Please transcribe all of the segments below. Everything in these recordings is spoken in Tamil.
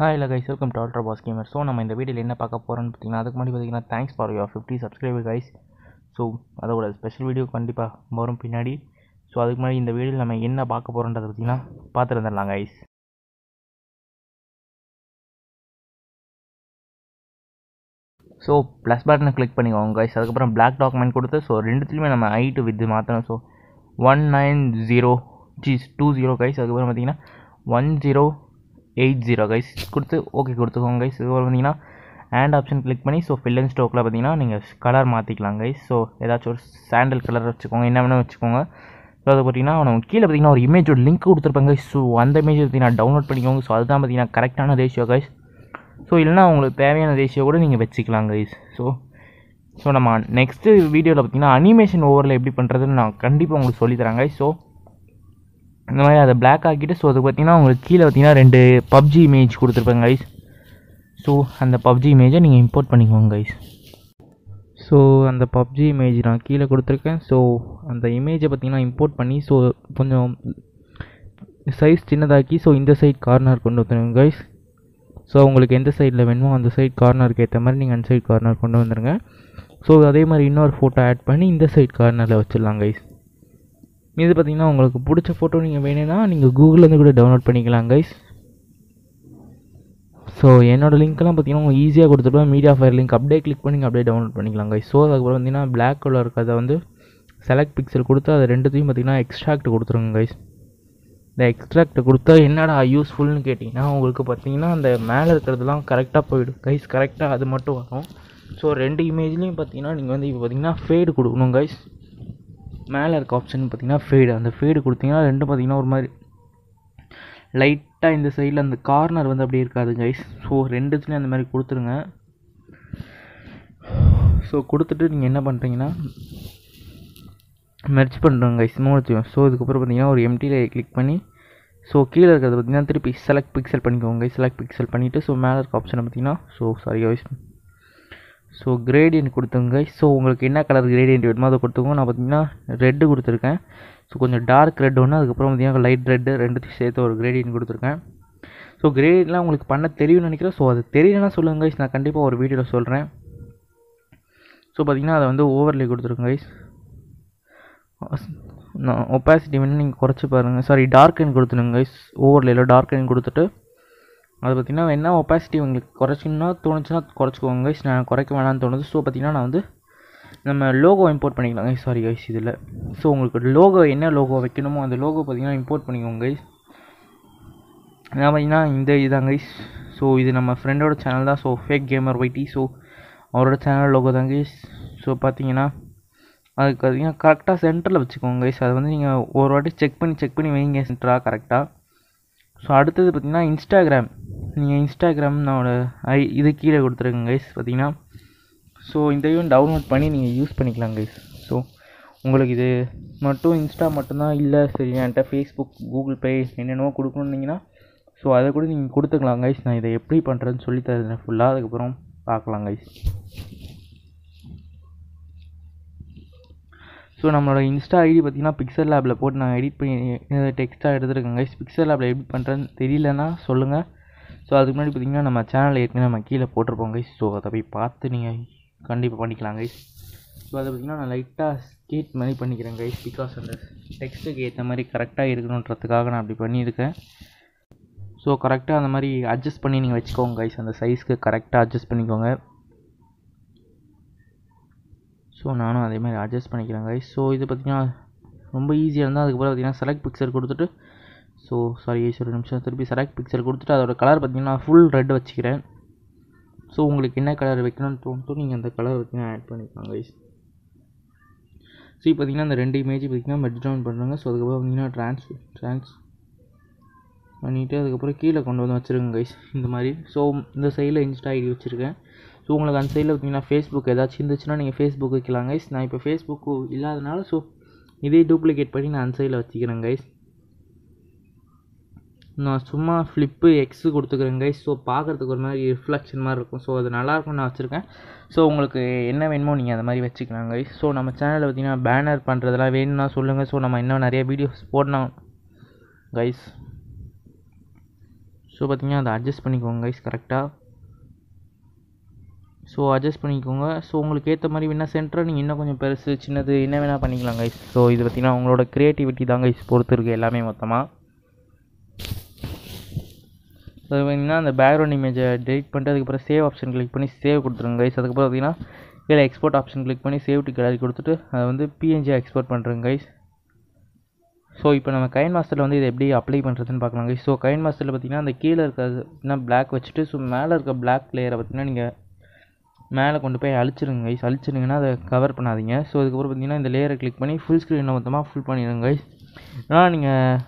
Hi guys, welcome to Ultra Boss Gamer. So நம்ம இந்த வீடியோவில் என்ன பார்க்க போகிறோம்னு பார்த்தீங்கன்னா அதுக்கு முன்னாடி பார்த்தீங்கன்னா thanks for your 50 subscriber guys. So அதோட ஸ்பெஷல் வீடியோ கண்டிப்பாக வரும் பின்னாடி. ஸோ அதுக்கு முன்னாடி இந்த வீடியோவில் நம்ம என்ன பார்க்க போகிறோன்றதை பார்த்தீங்கன்னா பார்த்துட்டு வந்துடலாம் கைஸ். ஸோ ப்ளஸ் பட்டனை கிளிக் பண்ணிக்கோங்க கைஸ். அதுக்கப்புறம் பிளாக் டாக்குமெண்ட் கொடுத்து ஸோ ரெண்டுத்துலையுமே நம்ம ஐட்டு வித் மாற்றணும். So 190G20 guys. அதுக்கப்புறம் பார்த்தீங்கன்னா 1080 கைஸ் கொடுத்து ஓகே கொடுத்துக்கோங்க கைஸ். இதுக்கப்புறம் பார்த்தீங்கன்னா ஹேண்ட் ஆப்ஷன் கிளிக் பண்ணி ஸோ ஃபில் அண்ட் ஸ்டோக்கில் பார்த்தீங்கன்னா நீங்கள் கலர் மாற்றிக்கலாம் கைஸ். ஸோ ஏதாச்சும் ஒரு சாண்டல் கலர் வச்சுக்கோங்க, என்ன வேணால் வச்சுக்கோங்க. ஸோ அது பார்த்தீங்கன்னா நம்ம கீழே பார்த்தீங்கன்னா ஒரு இமேஜோட லிங்க் கொடுத்துருப்பாங்க கைஸ். ஸோ அந்த இமேஜ் பார்த்தீங்கன்னா டவுன்லோட் பண்ணிக்கோங்க. ஸோ அதுதான் பார்த்தீங்கன்னா கரெக்டான ரேஷியோ கைஸ். ஸோ இல்லைனா உங்களுக்கு தேவையான ரேஷியோ கூட நீங்கள் வச்சுக்கலாம் கைஸ். ஸோ நம்ம நெக்ஸ்ட்டு வீடியோவில் பார்த்தீங்கன்னா அனிமேஷன் ஓவரில் எப்படி பண்ணுறதுன்னு நான் கண்டிப்பாக உங்களுக்கு சொல்லித்தரேன் கைஸ். ஸோ இந்த மாதிரி அதை பிளாக் ஆக்கிட்டு ஸோ அது பார்த்தீங்கன்னா உங்களுக்கு கீழே பார்த்தீங்கன்னா 2 பப்ஜி இமேஜ் கொடுத்துருப்பாங்க கைஸ். ஸோ அந்த பப்ஜி இமேஜை நீங்கள் இம்போர்ட் பண்ணிக்கோங்க கைஸ். ஸோ அந்த பப்ஜி இமேஜ் நான் கீழே கொடுத்துருக்கேன். ஸோ அந்த இமேஜை பார்த்தீங்கன்னா இம்போர்ட் பண்ணி ஸோ கொஞ்சம் சைஸ் சின்னதாக்கி ஸோ இந்த சைட் கார்னர் கொண்டு வந்துடுங்க கைஸ். ஸோ உங்களுக்கு எந்த சைடில் வேணுமோ அந்த சைட் கார்னருக்கு ஏற்ற மாதிரி நீங்கள் அந்த சைட் கார்னர் கொண்டு வந்துடுங்க. ஸோ அதே மாதிரி இன்னொரு ஃபோட்டோ ஆட் பண்ணி இந்த சைட் கார்னரில் வச்சிடலாம் கைஸ். இது பார்த்திங்கன்னா உங்களுக்கு பிடிச்ச ஃபோட்டோ நீங்கள் வேணும்னா நீங்கள் கூகுள்லேருந்து கூட டவுன்லோட் பண்ணிக்கலாம் கைஸ். ஸோ என்னோடய லிங்க்லாம் பார்த்திங்கன்னா உங்களுக்கு ஈஸியாக கொடுத்துருப்பேன். மீடியா ஃபயர் லிங்க் அப்படியே கிளிக் பண்ணி அப்படியே டவுன்லோட் பண்ணிக்கலாம் கைஸ். ஸோ அதுக்கப்புறம் பார்த்திங்கன்னா பிளாக் கலர் இருக்கிறத வந்து செலக்ட் பிக்சல் கொடுத்து அது ரெண்டுத்தையும் பார்த்திங்கன்னா எக்ஸ்ட்ராக்ட் கொடுத்துருங்க கைஸ். இந்த எக்ஸ்ட்ராக்ட் கொடுத்தா என்னடா யூஸ்ஃபுல்னு கேட்டிங்கன்னா உங்களுக்கு பார்த்திங்கன்னா அந்த மேலே இருக்கிறதுலாம் கரெக்டாக போயிடும் கைஸ். கரெக்டாக அது மட்டும் வரும். ஸோ 2 இமேஜ்லேயும் பார்த்திங்கன்னா நீங்கள் வந்து இப்போ பார்த்திங்கன்னா ஃபேடு கொடுக்கணும் கைஸ். மேலே இருக்க ஆப்ஷன் பார்த்திங்கன்னா ஃபேடு, அந்த ஃபேடு கொடுத்திங்கன்னா ரெண்டும் பார்த்திங்கன்னா ஒரு மாதிரி லைட்டாக இந்த சைடில் அந்த கார்னர் வந்து அப்படியே இருக்காது கைஸ். ஸோ ரெண்டுத்துலேயும் அந்த மாதிரி கொடுத்துருங்க. ஸோ கொடுத்துட்டு நீங்கள் என்ன பண்ணுறீங்கன்னா மெர்ஜ் பண்ணுறோங்க கைஸ் மூணுத்தையும். ஸோ இதுக்கப்புறம் பார்த்திங்கன்னா ஒரு எம்டியில் கிளிக் பண்ணி ஸோ கீழே இருக்கிறது பார்த்திங்கன்னா திருப்பி செலக்ட் பிக்சல் பண்ணிக்கோங்க கைஸ். செலக்ட் பிக்சல் பண்ணிவிட்டு ஸோ மேலே இருக்க ஆப்ஷனை பார்த்திங்கன்னா சாரி கைஸ் ஸோ கிரேடியன்ட் கொடுத்துங்க கைஸ். ஸோ உங்களுக்கு என்ன கலர் கிரேடியன்ட் வேணுமோ அதை கொடுத்துக்கோங்க. நான் பார்த்திங்கன்னா ரெட்டு கொடுத்துருக்கேன். ஸோ கொஞ்சம் டார்க் ரெட் ஒன்று, அதுக்கப்புறம் பார்த்திங்கன்னா லைட் ரெட்டு ரெண்டுத்தையும் சேர்த்து ஒரு கிரேடியன்ட் கொடுத்துருக்கேன். ஸோ கிரேடியன்ட்லாம் உங்களுக்கு பண்ண தெரியும்னு நினைக்கிறேன். ஸோ அது தெரியலன்னா சொல்லுங்கள் கைஸ், நான் கண்டிப்பாக ஒரு வீடியோவில் சொல்கிறேன். ஸோ பார்த்திங்கன்னா அதை வந்து ஓவர்லே கொடுத்துருங்க கைஸ். ஒப்பாசிட்டி வேணும் நீங்கள் குறைச்சி பாருங்கள். சாரி டார்க்கன் கொடுத்துருங்க கைஸ். ஓவர்லேயில் டார்க்கன் கொடுத்துட்டு அது பார்த்திங்கன்னா என்ன ஒப்பாசிட்டி உங்களுக்கு குறைச்சின்னா தோணுச்சுன்னா குறைச்சிக்கோங்க கைஸ். நான் குறைக்க வேணான்னு தோணுது. ஸோ பார்த்திங்கன்னா நான் வந்து நம்ம லோகோ இம்போர்ட் பண்ணிக்கலாம் கைஸ். சாரி கைஸ் இதில் ஸோ உங்களுக்கு லோகோ என்ன லோகோ வைக்கணுமோ அந்த லோகோ பார்த்திங்கன்னா இம்போர்ட் பண்ணிக்கோங்க கைஸ். நான் பார்த்திங்கன்னா இந்த இதுதான் கைஸ். ஸோ இது நம்ம ஃப்ரெண்டோட சேனல் தான். ஸோ ஃபேக் கேமர் வைட்டி. ஸோ அவரோட சேனல் லோகோ தான் கைஸ். ஸோ பார்த்திங்கன்னா அதுக்கு பார்த்திங்கன்னா கரெக்டாக சென்டரில் வச்சுக்கோங்க கைஸ். அதை வந்து நீங்கள் ஒரு வாட்டி செக் பண்ணி வைங்க சென்டராக கரெக்டாக. ஸோ அடுத்தது பார்த்திங்கன்னா இன்ஸ்டாகிராம். நீங்கள் இன்ஸ்டாகிராம்னோட இது கீழே கொடுத்துருங்க கைஸ் பார்த்திங்கன்னா. ஸோ இதையும் டவுன்லோட் பண்ணி நீங்கள் யூஸ் பண்ணிக்கலாம் கைஸ். ஸோ உங்களுக்கு இது மட்டும் இன்ஸ்டா மட்டும்தான் இல்லை சரி என்கிட்ட ஃபேஸ்புக் கூகுள் பே என்னென்னவோ கொடுக்கணுன்னீங்கன்னா ஸோ அதை கூட நீங்கள் கொடுத்துக்கலாம் கைஸ். நான் இதை எப்படி பண்ணுறதுன்னு சொல்லி தரேன் ஃபுல்லாக, அதுக்கப்புறம் பார்க்கலாம் கைஸ். ஸோ நம்மளோட இன்ஸ்டா ஐடி பார்த்திங்கன்னா பிக்சல் லேபில் போட்டு நான் எடிட் பண்ணி டெக்ஸ்ட்டாக எடுத்துருக்கேன் கைஸ். பிக்சல் லேபில் எப்படி பண்ணுறதுன்னு தெரியலன்னா சொல்லுங்கள். ஸோ அதுக்கு முன்னாடி பார்த்திங்கன்னா நம்ம சேனலில் ஏற்கனவே நம்ம கீழே போட்டிருப்போம் கைஸ். ஸோ அதை போய் பார்த்து நீங்கள் கண்டிப்பாக பண்ணிக்கலாம் கைஸ். ஸோ அதை பார்த்திங்கன்னா நான் லைட்டாக ஸ்கேட் மாதிரி பண்ணிக்கிறேன் கைஸ். பிகாஸ் அந்த டெக்ஸ்ட்டுக்கு ஏற்ற மாதிரி கரெக்டாக இருக்கணுன்றதுக்காக நான் அப்படி பண்ணியிருக்கேன். ஸோ கரெக்டாக அந்த மாதிரி அட்ஜஸ்ட் பண்ணி நீங்கள் வச்சுக்கோங்க கைஸ். அந்த சைஸ்க்கு கரெக்டாக அட்ஜஸ்ட் பண்ணிக்கோங்க. ஸோ நானும் அதே மாதிரி அட்ஜஸ்ட் பண்ணிக்கிறேன் கைஸ். ஸோ இது பார்த்திங்கன்னா ரொம்ப ஈஸியாக இருந்தால் அதுக்கப்புறம் பார்த்திங்கன்னா செலக்ட் பிக்சர் கொடுத்துட்டு ஸோ சாரி கைஸ் ஒரு நிமிஷம் திருப்பி செலக்ட் பிக்சர் கொடுத்துட்டு அதோட கலர் பார்த்திங்கன்னா ஃபுல் ரெட் வச்சுக்கிறேன். ஸோ உங்களுக்கு என்ன கலர் வைக்கணும்னு தோணுதோ நீங்கள் அந்த கலர் பார்த்திங்கன்னா ஆட் பண்ணிக்கலாம் கைஸ். ஸோ இப்போ பார்த்திங்கன்னா அந்த 2 இமேஜ் பார்த்திங்கன்னா மெர்ஜ் டவுன் பண்ணுறாங்க. ஸோ அதுக்கப்புறம் பார்த்திங்கன்னா ட்ரான்ஸ் பண்ணிவிட்டு அதுக்கப்புறம் கீழே கொண்டு வந்து வச்சுருங்க கைஸ் இந்த மாதிரி. ஸோ இந்த சைடில் இன்ஸ்டா ஐடி வச்சுருக்கேன். ஸோ உங்களுக்கு அந்த சைடில் பார்த்திங்கன்னா ஃபேஸ்புக் ஏதாச்சும் இருந்துச்சுன்னா நீங்கள் ஃபேஸ்புக் வைக்கலாம் கைஸ். நான் இப்போ ஃபேஸ்புக்கு இல்லாதனால ஸோ இதே டூப்ளிகேட் பண்ணி நான் அந்த சைடில் வச்சுக்கிறேன் கைஸ். நான் சும்மா ஃப்ளிப்பு எக்ஸு கொடுத்துக்கிறேன் கைஸ். ஸோ பார்க்குறதுக்கு ஒரு மாதிரி ரிஃப்ளெக்ஷன் மாதிரி இருக்கும். ஸோ அது நல்லாயிருக்கும்னு நான் வச்சுருக்கேன். ஸோ உங்களுக்கு என்ன வேணுமோ நீங்கள் அந்த மாதிரி வச்சுக்கலாம் கைஸ். ஸோ நம்ம சேனலில் பார்த்திங்கன்னா பேனர் பண்ணுறதெல்லாம் வேணும்னா சொல்லுங்கள். ஸோ நம்ம இன்னும் நிறைய வீடியோஸ் போடணும் கைஸ். ஸோ பார்த்தீங்கன்னா அதை அட்ஜஸ்ட் பண்ணிக்கோங்க கைஸ் கரெக்டாக. ஸோ அட்ஜஸ்ட் பண்ணிக்கோங்க. ஸோ உங்களுக்கு ஏற்ற மாதிரி வேணால் சென்டரை நீங்கள் இன்னும் கொஞ்சம் பெருசு சின்னது என்ன வேணால் பண்ணிக்கலாம் கைஸ். ஸோ இது பார்த்திங்கன்னா உங்களோட க்ரியேட்டிவிட்டி தான் கைஸ் பொறுத்து இருக்குது எல்லாமே மொத்தமாக. ஸோ பார்த்திங்கன்னா அந்த பேக்ரவுண்ட் இமேஜை டெலிட் பண்ணிட்டு அதுக்கப்புறம் சேவ் ஆப்ஷன் கிளிக் பண்ணி சேவ் கொடுத்துருங்க கைஸ். அதுக்கப்புறம் பார்த்திங்கன்னா கீழே எக்ஸ்போர்ட் ஆப்ஷன் கிளிக் பண்ணி சேவ் டு கேலரி கொடுத்துட்டு அதை வந்து பிஎன்ஜியாக எக்ஸ்போர்ட் பண்ணுறேங்க கைஸ். ஸோ இப்போ நம்ம கைன் மாஸ்டரில் வந்து இதை எப்படி அப்ளை பண்ணுறதுன்னு பார்க்கலாம் கைஸ். ஸோ கைன் மாஸ்டரில் பார்த்திங்கன்னா அந்த கீழே இருக்கிறது பிளாக் வச்சுட்டு ஸோ மேலே இருக்க பிளாக் லேயரை பார்த்திங்கன்னா நீங்கள் மேலே கொண்டு போய் அழிச்சிருங்க கைஸ். அழிச்சிருங்கன்னா அதை கவர் பண்ணாதீங்க. ஸோ அதுக்கப்புறம் பார்த்திங்கன்னா இந்த லேயரை கிளிக் பண்ணி ஃபுல் ஸ்க்ரீனை மொத்தமாக ஃபுல் பண்ணிடுங்க கைஸ். ஆனால் நீங்கள்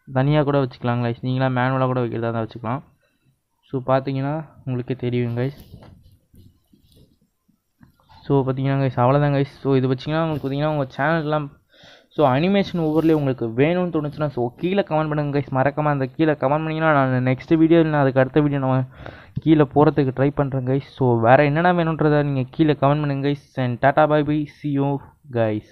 தனியாக கூட வச்சுக்கலாம் கைஸ். நீங்களாம் மேனுவலாக கூட வைக்கிறதா தான் வச்சுக்கலாம். ஸோ பார்த்தீங்கன்னா உங்களுக்கே தெரியும் கைஸ். ஸோ பார்த்தீங்கன்னா கைஸ் அவ்வளோதான் கைஸ். ஸோ இது வச்சிங்கன்னா உங்களுக்கு பார்த்திங்கன்னா உங்கள் சேனல்லாம் ஸோ அனிமேஷன் ஒவ்வொருலேயே உங்களுக்கு வேணும்னு தோணுச்சுன்னா ஸோ கீழே கமெண்ட் பண்ணுங்கள் கைஸ். மறக்காமல் அந்த கீழே கமெண்ட் பண்ணிங்கன்னா நான் நெக்ஸ்ட் வீடியோ இல்லை அதுக்கு அடுத்த வீடியோ நம்ம கீழே போகிறதுக்கு ட்ரை பண்ணுறேன் கைஸ். ஸோ வேறு என்னென்ன வேணுன்றதை நீங்கள் கீழே கமெண்ட் பண்ணுங்கள் guys. And tata bye bye, see you guys.